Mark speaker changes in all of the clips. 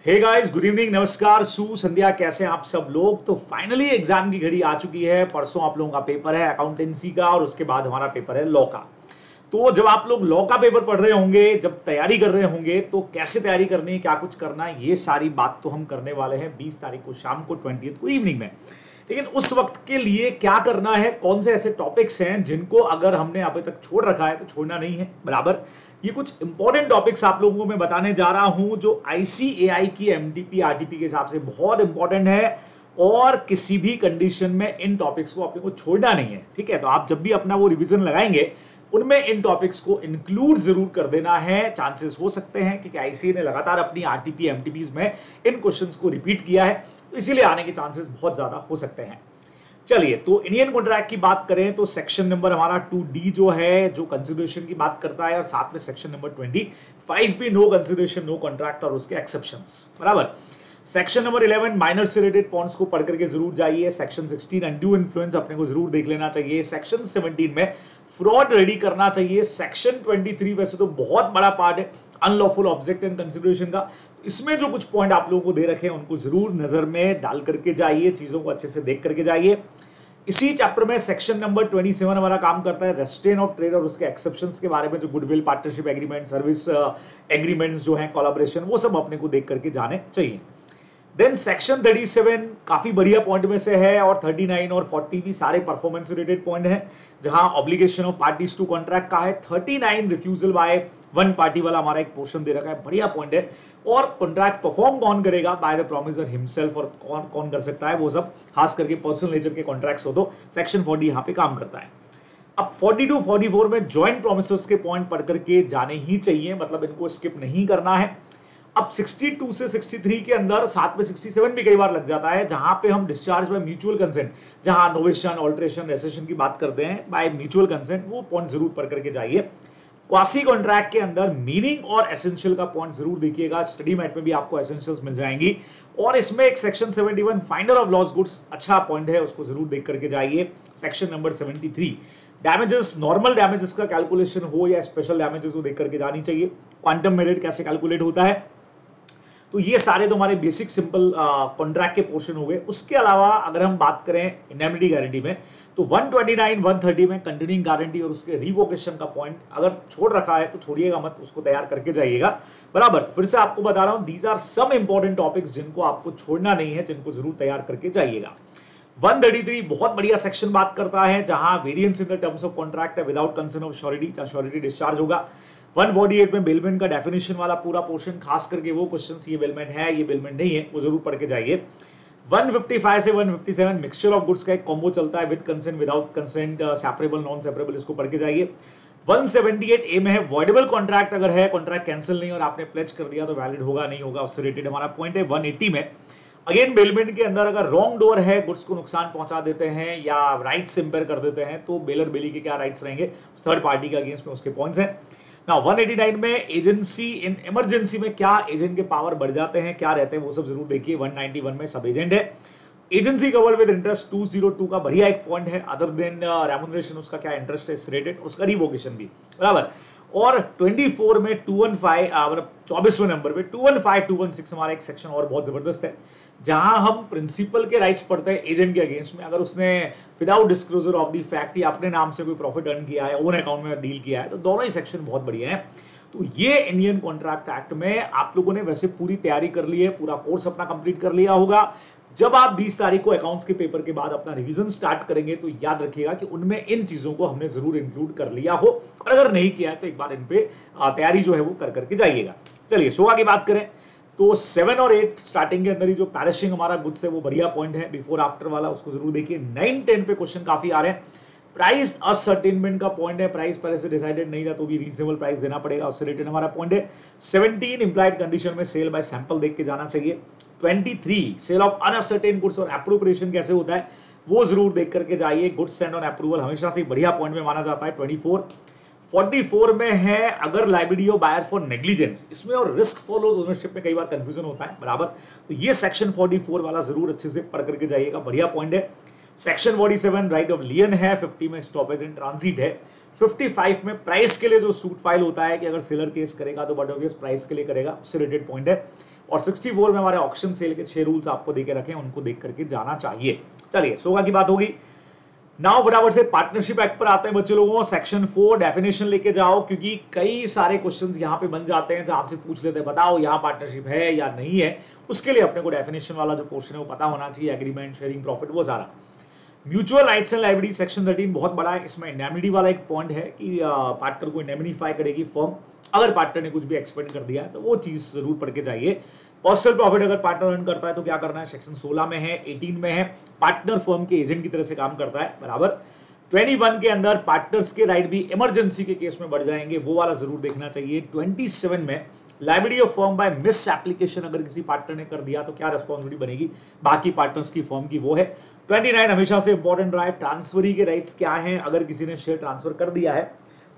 Speaker 1: Hey guys, good evening, नमस्कार, सु संध्या। कैसे हैं आप सब लोग? तो फाइनली एग्जाम की घड़ी आ चुकी है। परसों आप लोगों का पेपर है अकाउंटेंसी का और उसके बाद हमारा पेपर है लॉ का। तो जब आप लोग लॉ का पेपर पढ़ रहे होंगे, जब तैयारी कर रहे होंगे, तो कैसे तैयारी करनी है, क्या कुछ करना है, ये सारी बात तो हम करने वाले हैं 20 तारीख को शाम को, 20 को इवनिंग में। लेकिन उस वक्त के लिए क्या करना है, कौन से ऐसे टॉपिक्स हैं जिनको अगर हमने अभी तक छोड़ रखा है तो छोड़ना नहीं है बराबर। ये कुछ इंपॉर्टेंट टॉपिक्स आप लोगों को मैं बताने जा रहा हूं जो आईसीएआई की एमटीपी आरटीपी के हिसाब से बहुत इंपॉर्टेंट है और किसी भी कंडीशन में इन टॉपिक्स को अपने को छोड़ना नहीं है। ठीक है, तो आप जब भी अपना वो रिवीजन लगाएंगे उनमें इन टॉपिक्स को इंक्लूड जरूर कर देना है। चांसेस हो सकते हैं क्योंकि आईसीए ने लगातार अपनी आरटीपी एमटीपीज में इन क्वेश्चंस को रिपीट किया है, तो इसीलिए आने के चांसेस बहुत ज्यादा हो सकते हैं। चलिए, तो इंडियन कॉन्ट्रैक्ट की बात करें तो सेक्शन नंबर हमारा 2D जो है, जो कंसिडरेशन की बात करता है, और साथ में सेक्शन नंबर 25 भी नो कंसिडरेशन नो कॉन्ट्रैक्ट और उसके एक्सेप्शंस बराबर। सेक्शन नंबर 11 माइनर से रिलेटेड पॉइंट्स को पढ़ करके जरूर जाइए। सेक्शन 16 अनड्यू इन्फ्लुएंस अपने को जरूर देख लेना चाहिए। सेक्शन 17 में फ्रॉड रेडी करना चाहिए। सेक्शन 23 वैसे तो बहुत बड़ा पार्ट है अनलॉफुल ऑब्जेक्ट एंड कंसिडरेशन का, तो इसमें जो कुछ पॉइंट आप लोगों को दे रखे हैं उनको जरूर नजर में डाल करके जाइए, चीजों को अच्छे से देख करके जाइए। इसी चैप्टर में सेक्शन नंबर 27 हमारा काम करता है रेस्ट्रेन ऑफ ट्रेड और उसके एक्सेप्शंस के बारे में, जो goodwill, partnership agreement, service agreements जो हैं, कोलैबोरेशन, वो सब अपने को देख करके जाने चाहिए। देन सेक्शन 37 काफी बढ़िया पॉइंट में से है, और 39 और 40 भी सारे परफॉर्मेंस रिलेटेड पॉइंट हैं, जहां obligation of parties to contract का है। 39 रिफ्यूजल बाय वन पार्टी वाला हमारा एक पोर्शन दे रखा है, बढ़िया पॉइंट है। और कॉन्ट्रैक्ट परफॉर्म कौन करेगा, बाय द प्रोमिसर हिमसेल्फ, और कौन कौन कर सकता है वो सब, खास करके पर्सनल नेचर के कॉन्ट्रैक्ट्स हो तो सेक्शन 40 यहाँ पे काम करता है। अब 42 44 में ज्वाइंट प्रोमिसर्स के पॉइंट पढ़ करके जाने ही चाहिए, मतलब इनको स्किप नहीं करना है। अब 62 से 63 के अंदर साथ में 67 भी कई बार लग जाता है, जहां पे हम डिस्चार्ज बाय म्यूचुअल कंसेंट, जहां नोवेशन, ऑल्ट्रेशन, रेसेशन की बात करते हैं बाय म्यूचुअल कंसेंट, वो पॉइंट जरूर पढ़ करके जाइए। क्वासी कॉन्ट्रैक्ट के अंदर मीनिंग और एसेंशियल का पॉइंट जरूर देखिएगा, स्टडी मैट में भी आपको एसेंशियल्स मिल जाएंगी। और इसमें एक section 71 finder of loss goods अच्छा पॉइंट है, उसको जरूर देख करके जाइए। Section number 73 damages, normal damages का कैलकुलेशन हो या स्पेशल डैमेजेस, वो देख करके जानी चाहिए। क्वांटम मेरिट कैसे कैलकुलेट होता है, तो ये सारे तो हमारे बेसिक सिंपल कॉन्ट्रैक्ट के पोर्शन हो गए। उसके अलावा अगर हम बात करें इंडेमनिटी गारंटी में, तो 129 130 में कंटिन्यूइंग गारंटी और उसके रिवोकेशन का पॉइंट अगर छोड़ रखा है तो छोड़िएगा मत, उसको तैयार करके जाइएगा बराबर। फिर से आपको बता रहा हूं, these are some important topics जिनको आपको छोड़ना नहीं है, जिनको जरूर तैयार करके जाइएगा। 133 बहुत बढ़िया सेक्शन बात करता है, जहां variance in the terms of contract है विदाउट कंसर्न ऑफ श्योरिटी, जहां श्योरिटी डिस्चार्ज होगा। 148 में बेलमेंट का डेफिनेशन वाला पूरा पोर्शन, खास करके वो क्वेश्चंस, ये बेलमेंट है, ये बेलमेंट नहीं है, वो जरूर पढ़ के जाइए। 155 से 157 मिक्सचर ऑफ गुड्स का एक कॉम्बो चलता है, with consent, without consent, separable, non separable, इसको पढ़ के जाइए। 178 ए में है वॉइडेबल कॉन्ट्रैक्ट, अगर है कॉन्ट्रैक्ट कैंसिल नहीं और आपने प्लेज कर दिया तो वैलिड होगा नहीं होगा, उससे रिलेटेड हमारा पॉइंट है। 180 में अगेन बेलमेंट के अंदर अगर रॉन्ग डोर है, गुड्स को नुकसान पहुंचा देते हैं या राइट्स इंपेयर कर देते हैं, तो बेलर बेली के क्या राइट्स रहेंगे थर्ड पार्टी के अगेंस्ट में, उसके पॉइंट्स हैं। नाउ 189 में एजेंसी इन इमरजेंसी में क्या एजेंट के पावर बढ़ जाते हैं, क्या रहते हैं, वो सब जरूर देखिए। 191 में सब एजेंट है। एजेंसी कवर्ड विद इंटरेस्ट 202 का बढ़िया एक पॉइंट है, अदर देन रेम्यूनरेशन, उसका क्या इंटरेस्ट है रेटेड, उसका रिवोकेशन भी बराबर। और 24 में 215 मतलब 24वें नंबर पे 215 216 हमारा एक सेक्शन और बहुत जबरदस्त है, जहां हम प्रिंसिपल के राइट्स पढ़ते हैं एजेंट के अगेंस्ट में, अगर उसने without disclosure of the fact या अपने नाम से कोई प्रॉफिट अर्न किया है, ओन अकाउंट में डील किया है, तो दोनों ही सेक्शन बहुत बढ़िया है। तो ये इंडियन कॉन्ट्रैक्ट एक्ट में आप लोगों ने वैसे पूरी तैयारी कर ली है, पूरा कोर्स अपना कंप्लीट कर लिया होगा। जब आप 20 तारीख को अकाउंट्स के पेपर के बाद अपना रिवीजन स्टार्ट करेंगे तो याद रखिएगा कि उनमें इन चीजों को हमने जरूर इंक्लूड कर लिया हो, और अगर नहीं किया है तो एक बार इन पे तैयारी जो है वो कर करके जाइएगा। चलिए, शोगा की बात करें तो 7 और 8 स्टार्टिंग के अंदर ही जो पैरिशिंग हमारा गुड्स है वो बढ़िया पॉइंट है, बिफोर आफ्टर वाला, उसको जरूर देखिए। 9 10 पे क्वेश्चन काफी आ रहे हैं। प्राइस असर्टेनमेंट का पॉइंट है, प्राइस पहले से डिसाइडेड नहीं था तो भी रीजनेबल प्राइस देना पड़ेगा, उससे रिलेटेड हमारा पॉइंट है। 17 इंप्लाइड कंडीशन में सेल बाय सैंपल देख के जाना चाहिए। 23 सेल ऑफ अनअसर्टेन गुड्स और एप्रोप्रिएशन कैसे होता है वो जरूर देख करके जाइए, गुड्स सेंड ऑन अप्रूवल हमेशा से बढ़िया पॉइंट में माना जाता है। 44 में है अगर liability of buyer for negligence, इसमें और रिस्क फॉलोज ओनरशिप में कई बार कंफ्यूजन होता है बराबर, तो ये सेक्शन 44 वाला जरूर अच्छे से पढ़ करके जाइएगा, बढ़िया पॉइंट है। सेक्शन 47 राइट ऑफ लियन है। 50 में स्टॉपेज इन ट्रांजिट है। 55 में प्राइस के लिए जो सूट फाइल होता है कि अगर सेलर केस करेगा तो बट ऑब्वियस प्राइस के लिए करेगा, उससे रिलेटेड पॉइंट है। और 64 में हमारे ऑक्शन सेल के 6 रूल्स आपको देके रखे हैं, उनको देख करके जाना चाहिए। चलिए सोगा की बात होगी। नाउ फटाफट से पार्टनरशिप एक्ट पर आते हैं बच्चे लोगों। सेक्शन 4 डेफिनेशन लेके जाओ, क्योंकि कई सारे क्वेश्चंस यहाँ पे बन जाते हैं जहां आपसे पूछ लेते हैं बताओ यहाँ पार्टनरशिप है या नहीं है। उसके लिए अपने को डेफिनेशन वाला जो पोर्शन है वो पता होना चाहिए, एग्रीमेंट, शेयरिंग, प्रॉफिट, वो सारा। Mutual rights and liability section 13 बहुत बड़ा है। इसमें इंडेमनिटी वाला एक पॉइंट है कि पार्टनर को इंडेमनीफाई करेगी फर्म अगर पार्टनर ने कुछ भी एक्सपेंड कर दिया है, तो वो चीज जरूर पढ़ के जाइए। पर्सनल प्रॉफिट अगर पार्टनर अर्न करता है तो क्या करना है, सेक्शन 16 में है, 18 में है। पार्टनर फर्म के एजेंट की तरह से काम करता है बराबर। 21 के अंदर पार्टनर्स के राइट भी इमरजेंसी के केस में बढ़ जाएंगे, वो वाला जरूर देखना चाहिए। 27 में liability of firm bye miss application अगर किसी पार्टनर ने कर दिया तो क्या रिस्पॉन्सिबिलिटी बनेगी बाकी पार्टनर्स की फर्म की, वो है। 29 हमेशा से इंपॉर्टेंट रहा है, ट्रांसफरी के राइट्स क्या हैं, अगर किसी ने शेयर ट्रांसफर कर दिया है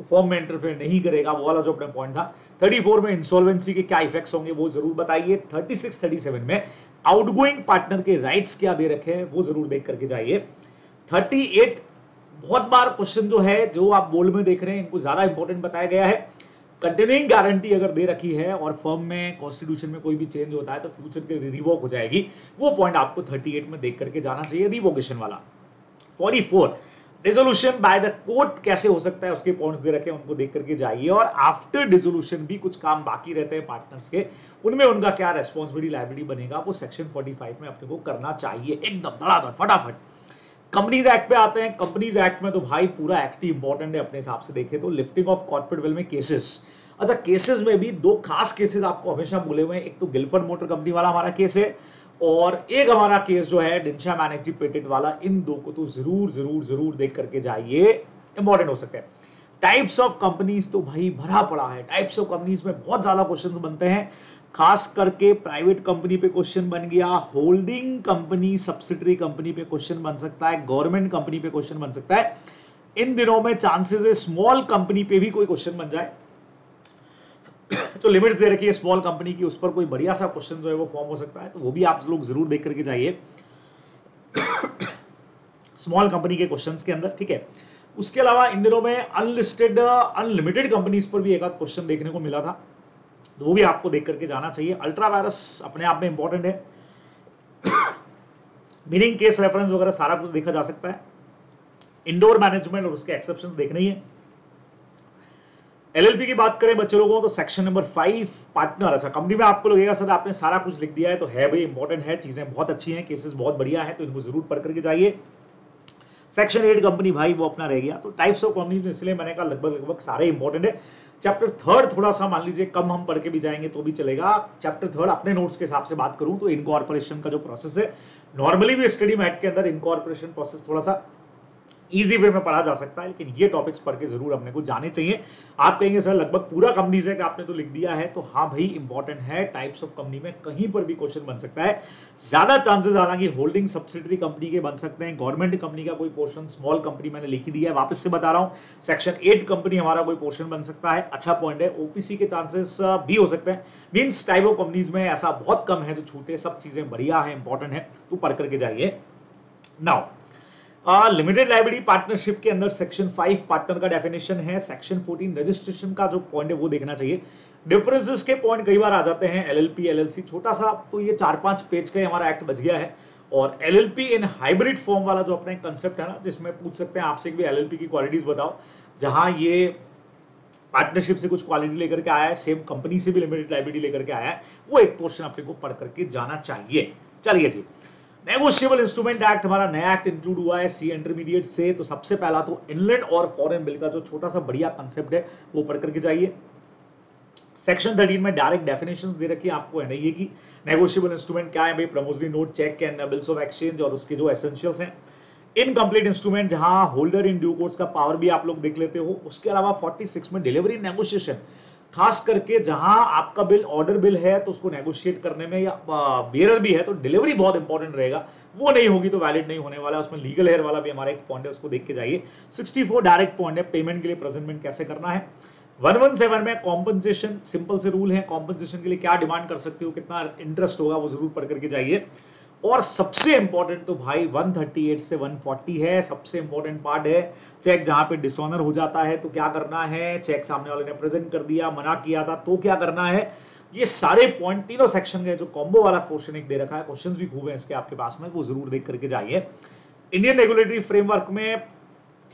Speaker 1: तो फर्म में इंटरफेयर नहीं करेगा, वो वाला जो अपना पॉइंट था। 34 में इंसॉल्वेंसी के क्या इफेक्ट्स होंगे वो जरूर बताइए। 36 37 में आउटगोइंग पार्टनर के राइट्स क्या दे रखे हैं वो जरूर देख करके जाइए। 38 बहुत बार क्वेश्चन जो है जो आप बोर्ड में देख रहे हैं इनको ज्यादा इंपॉर्टेंट बताया गया है। कंटिन्यूइंग गारंटी अगर दे रखी है और फर्म में कॉन्स्टिट्यूशन में कोई भी चेंज होता है तो फ्यूचर के रिवोक हो जाएगी, वो पॉइंट आपको 38 में देख करके जाना चाहिए, रिवोकेशन वाला। 44 डिसोल्यूशन बाय द कोर्ट कैसे हो सकता है उसके पॉइंट्स दे रखे हैं, उनको देख करके जाइए। और आफ्टर डिसोल्यूशन भी कुछ काम बाकी रहते हैं पार्टनर्स के, उनमें उनका क्या रेस्पॉन्सिबिलिटी लायबिलिटी बनेगा वो सेक्शन 45 में अपने को करना चाहिए एकदम धड़ाधड़ फटाफट। कंपनीज एक्ट पे आते हैं। कंपनीज एक्ट में तो भाई पूरा एक्ट ही इंपॉर्टेंट है अपने हिसाब से देखें तो। लिफ्टिंग ऑफ कॉर्पोरेट वेल में केसेस, अच्छा केसेस में भी दो खास केसेस आपको हमेशा बोले हुए हैं, एक तो गिलफर्ड मोटर कंपनी वाला हमारा केस है और एक हमारा केस जो है डिंशा मैनेजी पेटेंट वाला। इन दो को तो जरूर जरूर जरूर देख करके जाइए, इंपॉर्टेंट हो सकते हैं। टाइप्स ऑफ कंपनीज तो भाई भरा पड़ा है, टाइप्स ऑफ कंपनीज में बहुत ज्यादा क्वेश्चंस बनते हैं, खास करके प्राइवेट कंपनी पे क्वेश्चन बन गया, होल्डिंग कंपनी सब्सिडरी कंपनी पे क्वेश्चन बन सकता है, गवर्नमेंट कंपनी पे क्वेश्चन बन सकता है। इन दिनों में चांसेस है स्मॉल कंपनी पे भी कोई क्वेश्चन बन जाए, जो लिमिट्स दे रखी है स्मॉल कंपनी की उस पर कोई बढ़िया सा क्वेश्चन जो है वो फॉर्म हो सकता है, तो वो भी आप लोग जरूर देख करके जाइए स्मॉल कंपनी के क्वेश्चंस के अंदर, ठीक है। उसके अलावा इन दिनों में अनलिस्टेड अनलिमिटेड कंपनीज पर भी एक आध क्वेश्चन देखने को मिला था, तो वो भी आपको देख करके जाना चाहिए। अल्ट्रा वायरस अपने आप में इंपॉर्टेंट है, मीनिंग केस रेफरेंस वगैरह सारा कुछ देखा जा सकता है। इंडोर मैनेजमेंट और उसके एक्सेप्शंस देखने ही है। एलएलपी की बात करें बच्चे लोगों तो सेक्शन नंबर 5 पार्टनर, अच्छा कंपनी में आपको लगेगा सर आपने सारा कुछ लिख दिया है, तो है भाई इंपॉर्टेंट है, चीजें बहुत अच्छी हैं, केसेस बहुत बढ़िया है, तो इनको जरूर पढ़ करके जाइए। सेक्शन 8 कंपनी भाई वो अपना रह गया, तो टाइप्स ऑफ कंपनी इसलिए मैंने कहा लगभग लगभग सारे इंपॉर्टेंट है। चैप्टर 3 थोड़ा सा मान लीजिए कम हम पढ़ के भी जाएंगे तो भी चलेगा। चैप्टर 3 अपने नोट्स के हिसाब से बात करूं तो इनकॉर्पोरेशन का जो प्रोसेस है, नॉर्मली भी स्टडी मैट के अंदर इनकॉर्पोरेशन प्रोसेस थोड़ा सा इजी वे में पढ़ा जा सकता है, लेकिन ये टॉपिक्स पढ़ के जरूर अपने को जाने चाहिए। आप कहेंगे सर लगभग पूरा कंपनी से आपने तो लिख दिया है, तो हाँ भाई इंपॉर्टेंट है, टाइप्स ऑफ कंपनी में कहीं पर भी क्वेश्चन बन सकता है। ज्यादा चांसेस हालांकि होल्डिंग सब्सिडरी कंपनी के बन सकते हैं, गवर्नमेंट कंपनी का कोई पोर्शन, स्मॉल कंपनी मैंने लिखी दी है, वापस से बता रहा हूं। सेक्शन 8 कंपनी हमारा कोई पोर्शन बन सकता है, अच्छा पॉइंट है। ओपीसी के चांसेस भी हो सकते हैं, मींस टाइप ऑफ कंपनीज में ऐसा बहुत कम है जो छूटे, सब चीजें बढ़िया है, इंपॉर्टेंट है, तो पढ़ करके जाइए। नाउ लिमिटेड लायबिलिटी पार्टनरशिप के अंदर सेक्शन 5 पार्टनर का डेफिनेशन है, सेक्शन 14 रजिस्ट्रेशन का जो पॉइंट है वो देखना चाहिए। डिफरेंसेस के पॉइंट कई बार आ जाते हैं, एलएलपी एलएलसी छोटा सा, तो ये 4-5 पेज का हमारा एक्ट बच गया है। और एलएलपी इन हाइब्रिड फॉर्म वाला जो अपना कंसेप्ट है ना, जिसमें पूछ सकते हैं आपसे भी एलएलपी की क्वालिटीज बताओ, जहां ये पार्टनरशिप से कुछ क्वालिटी लेकर के आया है, सेम कंपनी से भी लिमिटेड लायबिलिटी लेकर के आया है, वो एक पोर्शन अपने को पढ़ करके जाना चाहिए। चलिए जी, नेगोशिएबल इंस्ट्रूमेंट एक्ट हमारा नया एक्ट इंक्लूड हुआ है सी इंटरमीडिएट से, तो सबसे पहला तो इनलैंड और फॉरेन बिल का जो छोटा सा बढ़िया कंसेप्ट है वो पढ़ करके जाइए। सेक्शन 13 में डायरेक्ट डेफिनेशंस दे रखी है आपको एनआईए की। नेगोशिएबल इंस्ट्रूमेंट क्या है भाई, promissory note, cheque and bills of exchange और उसके जो एसेंशियल्स हैं। इनकम्प्लीट इंस्ट्रूमेंट जहां होल्डर इन ड्यू कोर्स का पावर भी आप लोग देख लेते हो। उसके अलावा 46 में डिलीवरी नेगोशिएशन, खास करके जहां आपका बिल ऑर्डर बिल है तो उसको नेगोशिएट करने में, या बेयरर भी है तो डिलीवरी बहुत इंपॉर्टेंट रहेगा, वो नहीं होगी तो वैलिड नहीं होने वाला। उसमें लीगल हेयर वाला भी हमारा एक पॉइंट है, उसको देख के जाइए। 64 डायरेक्ट पॉइंट है, पेमेंट के लिए प्रेजेंटमेंट कैसे करना है। 117 में कॉम्पनसेशन, सिंपल से रूल है, कॉम्पनसेशन के लिए क्या डिमांड कर सकते हो, कितना इंटरेस्ट होगा, वो जरूर पढ़ करके जाइए। और सबसे इंपॉर्टेंट तो भाई 138 से 140 है, सबसे इंपॉर्टेंट पार्ट है। चेक जहां पे डिसऑनर हो जाता है तो क्या करना है, चेक सामने वाले ने प्रेजेंट कर दिया, मना किया था तो क्या करना है, ये सारे पॉइंट तीनों सेक्शन के जो कॉम्बो वाला पोर्शन एक दे रखा है, क्वेश्चंस भी खूब है इसके आपके पास में, वो जरूर देख करके जाइए। इंडियन रेगुलेटरी फ्रेमवर्क में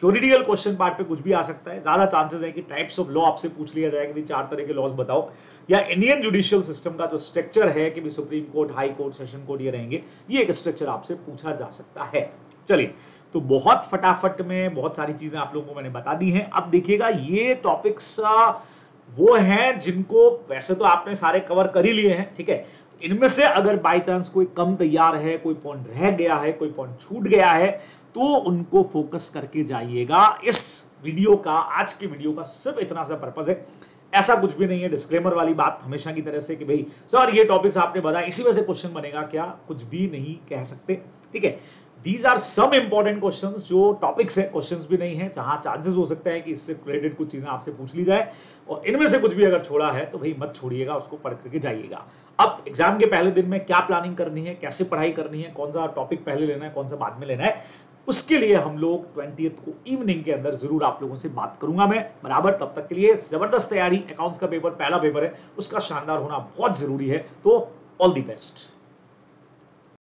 Speaker 1: थ्योरेटिकल क्वेश्चन पार्ट पे कुछ भी आ सकता है, ज्यादा चांसेस है कि टाइप्स ऑफ लॉ आपसे पूछ लिया जाए कि भाई 4 तरह के लॉज बताओ, या इंडियन जुडिशियल सिस्टम का जो स्ट्रक्चर है कि भाई supreme court, high court, session court ये रहेंगे, ये एक स्ट्रक्चर आपसे पूछा जा सकता है। चलिए, तो बहुत फटाफट में बहुत सारी चीजें आप लोगों को मैंने बता दी हैं। अब देखिएगा ये टॉपिक्स वो हैं जिनको वैसे तो आपने सारे कवर कर ही लिए हैं, ठीक है। इनमें से अगर बाय चांस कोई कम तैयार है, कोई पॉइंट रह गया है, कोई पॉइंट छूट गया है, तो उनको फोकस करके जाइएगा। इस वीडियो का, आज के वीडियो का सिर्फ इतना सा पर्पस है, ऐसा कुछ भी नहीं है डिस्क्लेमर वाली बात हमेशा की तरह से कि भाई सर ये टॉपिक्स आपने बताया इसी वजह से क्वेश्चन बनेगा, क्या कुछ भी नहीं कह सकते, ठीक है। These are some important questions, जो टॉपिक्स है, क्वेश्चंस भी नहीं है, जहां चांसेस हो सकता है कि इससे रिलेटेड कुछ चीजें आपसे पूछ ली जाए, और इनमें से कुछ भी अगर छोड़ा है तो भाई मत छोड़िएगा, उसको पढ़ करके जाइएगा। अब एग्जाम के पहले दिन में क्या प्लानिंग करनी है, कैसे पढ़ाई करनी है, कौन सा टॉपिक पहले लेना है, कौन सा बाद में लेना है, उसके लिए हम लोग 20th को इवनिंग के अंदर जरूर आप लोगों से बात करूंगा मैं बराबर। तब तक के लिए जबरदस्त तैयारी, अकाउंट्स का पेपर पहला पेपर है, उसका शानदार होना बहुत जरूरी है। तो ऑल द बेस्ट।